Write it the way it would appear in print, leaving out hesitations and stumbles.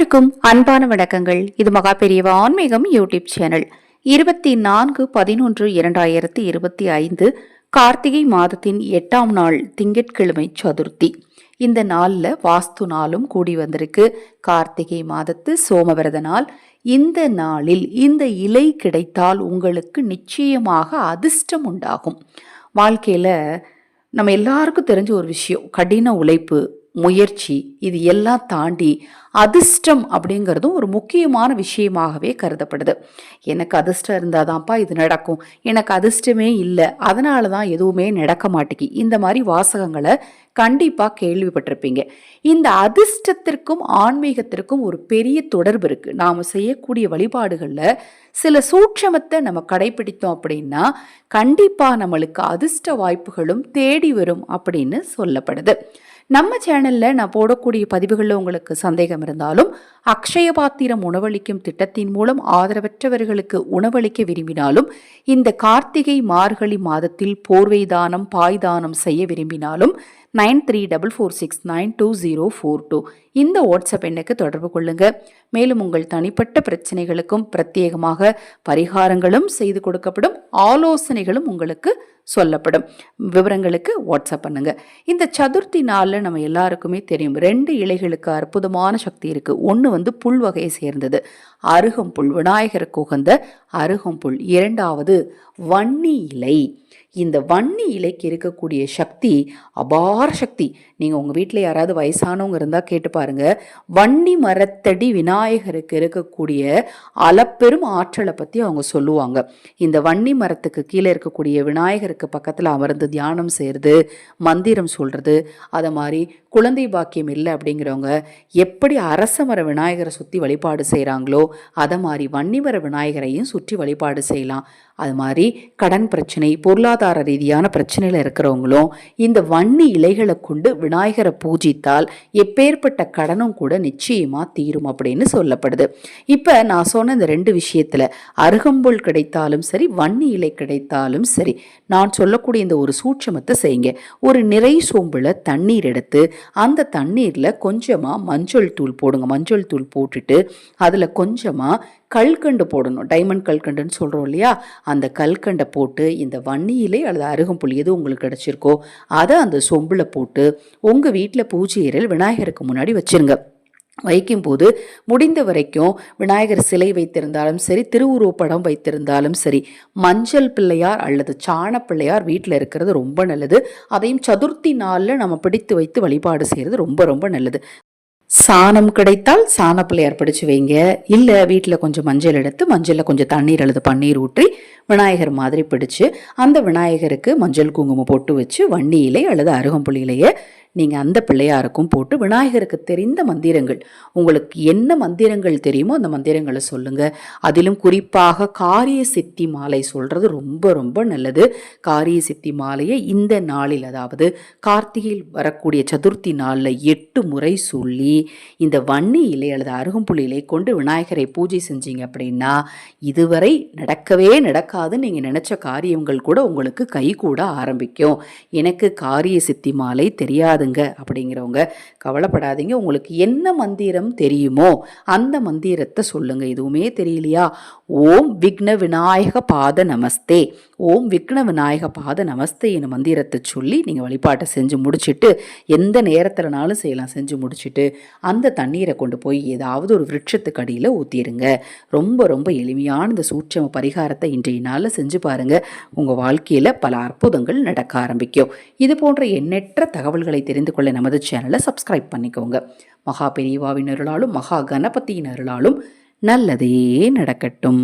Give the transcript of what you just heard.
அனைவருக்கும் அன்பான வணக்கங்கள். இது மகா பெரியவா ஆன்மீகம் யூடியூப் சேனல். 24/11/2025 கார்த்திகை மாதத்தின் 8ஆம் நாள் திங்கட்கிழமை சதுர்த்தி. இந்த நாள்ல வாஸ்து நாளும் கூடி வந்திருக்கு. கார்த்திகை மாதத்து சோமவிரத நாள். இந்த நாளில் இந்த இலை கிடைத்தால் உங்களுக்கு நிச்சயமாக அதிர்ஷ்டம் உண்டாகும். வாழ்க்கையில நம்ம எல்லாருக்கும் தெரிஞ்ச ஒரு விஷயம், கடின உழைப்பு, முயற்சி, இது எல்லாம் தாண்டி அதிர்ஷ்டம் அப்படிங்கிறதும் ஒரு முக்கியமான விஷயமாகவே கருதப்படுது. எனக்கு அதிர்ஷ்டம் இருந்தாதான்ப்பா இது நடக்கும், எனக்கு அதிர்ஷ்டமே இல்லை அதனால தான் எதுவுமே நடக்க மாட்டேங்கி, இந்த மாதிரி வாசகங்களை கண்டிப்பாக கேள்விப்பட்டிருப்பீங்க. இந்த அதிர்ஷ்டத்திற்கும் ஆன்மீகத்திற்கும் ஒரு பெரிய தொடர்பு இருக்குது. நாம் செய்யக்கூடிய வழிபாடுகளில் சில சூட்சமத்தை நம்ம கடைபிடித்தோம் அப்படின்னா கண்டிப்பாக நம்மளுக்கு அதிர்ஷ்ட வாய்ப்புகளும் தேடி வரும் அப்படின்னு சொல்லப்படுது. நம்ம சேனலில் நான் போடக்கூடிய பதிவுகளில் உங்களுக்கு சந்தேகம் இருந்தாலும் அக்ஷய பாத்திரம் உணவளிக்கும் திட்டத்தின் மூலம் ஆதரவற்றவர்களுக்கு உணவளிக்க விரும்பினாலும், இந்த கார்த்திகை மார்கழி மாதத்தில் போர்வை தானம், பாய் தானம் செய்ய விரும்பினாலும் 9344692042 இந்த வாட்ஸ்அப் எண்ணுக்கு தொடர்பு கொள்ளுங்க. மேலும் உங்கள் தனிப்பட்ட பிரச்சனைகளுக்கும் பிரத்யேகமாக பரிகாரங்களும் செய்து கொடுக்கப்படும், ஆலோசனைகளும் உங்களுக்கு சொல்லப்படும். விவரங்களுக்கு வாட்ஸ்அப் பண்ணுங்க. இந்த சதுர்த்தி நாளில் நம்ம எல்லாருக்குமே தெரியும், 2 இலைகளுக்கு அற்புதமான சக்தி இருக்கு. ஒன்று புல் வகையை சேர்ந்தது அருகம்புல், விநாயகருக்கு உகந்த அருகம்புல். 2வது வன்னி இலை. இந்த வன்னி இலைக்கு இருக்கக்கூடிய சக்தி அபார சக்தி. நீங்கள் உங்கள் வீட்டில் யாராவது வயசானவங்க இருந்தால் கேட்டு பாருங்க. வன்னி மரத்தடி விநாயகருக்கு இருக்கக்கூடிய அளப்பெரும் ஆற்றலை பற்றி அவங்க சொல்லுவாங்க. இந்த வன்னி மரத்துக்கு கீழே இருக்கக்கூடிய விநாயகருக்கு பக்கத்தில் அமர்ந்து தியானம் செய்கிறது, மந்திரம் சொல்கிறது, அதை மாதிரி குழந்தை பாக்கியம் இல்லை அப்படிங்கிறவங்க எப்படி அரச மர விநாயகரை சுற்றி வழிபாடு செய்கிறாங்களோ அதை மாதிரி வன்னிமர விநாயகரையும் சுற்றி வழிபாடு செய்யலாம். அது மாதிரி கடன் பிரச்சனை, பொருளாதார ரீதியான பிரச்சனையில் இருக்கிறவங்களும் இந்த வன்னி இலைகளை கொண்டு விநாயகரை பூஜித்தால் எப்பேற்பட்ட கடனும் கூட நிச்சயமாக தீரும் அப்படின்னு சொல்லப்படுது. இப்போ நான் சொன்ன இந்த 2 விஷயத்தில் அருகம்புல் கிடைத்தாலும் சரி, வன்னி இலை கிடைத்தாலும் சரி, நான் சொல்லக்கூடிய இந்த ஒரு சூட்சமத்தை செய்யுங்க. ஒரு நிறை சொம்பில் தண்ணீர் எடுத்து அந்த தண்ணீரில் கொஞ்சமாக மஞ்சள் தூள் போடுங்க. மஞ்சள் தூள் போட்டுட்டு அதில் கொஞ்சமாக கல்கண்டு போடணும். டைமண்ட் கல்கண்டுன்னு சொல்கிறோம் இல்லையா, அந்த கல்கண்டை போட்டு இந்த வன்னி இலை அல்லது அருகம்புல் எது உங்களுக்கு கிடச்சிருக்கோ அதை அந்த சொம்பில் போட்டு உங்கள் வீட்டில் பூஜை அறையில் விநாயகருக்கு முன்னாடி வச்சுருங்க. வைக்கும்போது முடிந்த வரைக்கும் விநாயகர் சிலை வைத்திருந்தாலும் சரி, திருவுருவப்படம் வைத்திருந்தாலும் சரி, மஞ்சள் பிள்ளையார் அல்லது சாண பிள்ளையார் வீட்டில் இருக்கிறது ரொம்ப நல்லது. அதையும் சதுர்த்தி நாளில் நம்ம பிடித்து வைத்து வழிபாடு செய்கிறது ரொம்ப ரொம்ப நல்லது. சாணம் கிடைத்தால் சாண பிள்ளையார் பிடிச்சு வைங்க. இல்லை வீட்டில் கொஞ்சம் மஞ்சள் எடுத்து மஞ்சளில் கொஞ்சம் தண்ணீர் அல்லது பன்னீர் ஊற்றி விநாயகர் மாதிரி பிடிச்சு அந்த விநாயகருக்கு மஞ்சள் குங்குமம் போட்டு வச்சு வன்னி இலை அல்லது அருகம்புல் இலையை நீங்கள் அந்த பிள்ளையாருக்கும் போட்டு விநாயகருக்கு தெரிந்த மந்திரங்கள், உங்களுக்கு என்ன மந்திரங்கள் தெரியுமோ அந்த மந்திரங்களை சொல்லுங்கள். அதிலும் குறிப்பாக காரிய சித்தி மாலை சொல்கிறது ரொம்ப ரொம்ப நல்லது. காரிய சித்தி மாலையை இந்த நாளில், அதாவது கார்த்திகையில் வரக்கூடிய சதுர்த்தி நாளில் 8 முறை சொல்லி இந்த வன்னி இலை அல்லது அருகம்புல் இலை கொண்டு விநாயகரை பூஜை செஞ்சீங்க அப்படின்னா இதுவரை நடக்கவே நடக்காதுன்னு நீங்கள் நினச்ச காரியங்கள் கூட உங்களுக்கு கை கூட ஆரம்பிக்கும். எனக்கு காரிய சித்தி மாலை தெரியாது அப்படிங்கிறவங்க கவலைப்படாதீங்க. உங்களுக்கு என்ன மந்திரம் தெரியுமோ அந்த மந்திரத்தை சொல்லுங்க. எதுவுமே தெரியலையா, ஓம் விக்ன விநாயக பாத நமஸ்தே, ஓம் விக்ன விநாயக பாத நமஸ்தே என மந்திரத்தை சொல்லி நீங்கள் வழிபாட்டை செஞ்சு முடிச்சுட்டு எந்த நேரத்திலனாலும் செய்யலாம். செஞ்சு முடிச்சுட்டு அந்த தண்ணீரை கொண்டு போய் ஏதாவது ஒரு விருட்சத்துக்கு அடியில் ஊற்றிடுங்க. ரொம்ப ரொம்ப எளிமையான இந்த சூட்சம பரிகாரத்தை இன்றைய நாளில் செஞ்சு பாருங்க. உங்கள் வாழ்க்கையில் பல அற்புதங்கள் நடக்க ஆரம்பிக்கும். இது போன்ற எண்ணற்ற தகவல்களை தெரிந்து கொள்ள நமது சேனலை சப்ஸ்கிரைப் பண்ணிக்கோங்க. மகா பெரியவாவின் அருளாலும் மகா கணபதியின் அருளாலும் நல்லதே நடக்கட்டும்.